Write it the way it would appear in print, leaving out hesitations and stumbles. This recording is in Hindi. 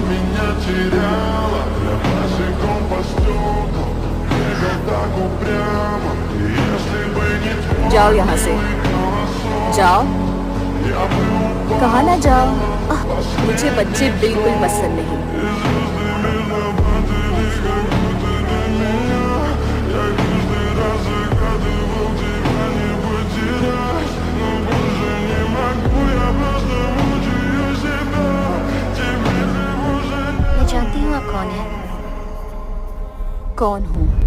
меня теряла. Я босиком по стеклам бегал так упрямо. И если бы не твой जाओ यहाँ से, जाओ। я бы упал. कहाँ ना जाओ। मुझे बच्चे बिल्कुल पसंद नहीं। मैं जानती हूँ आप कौन हैं। कौन हूँ?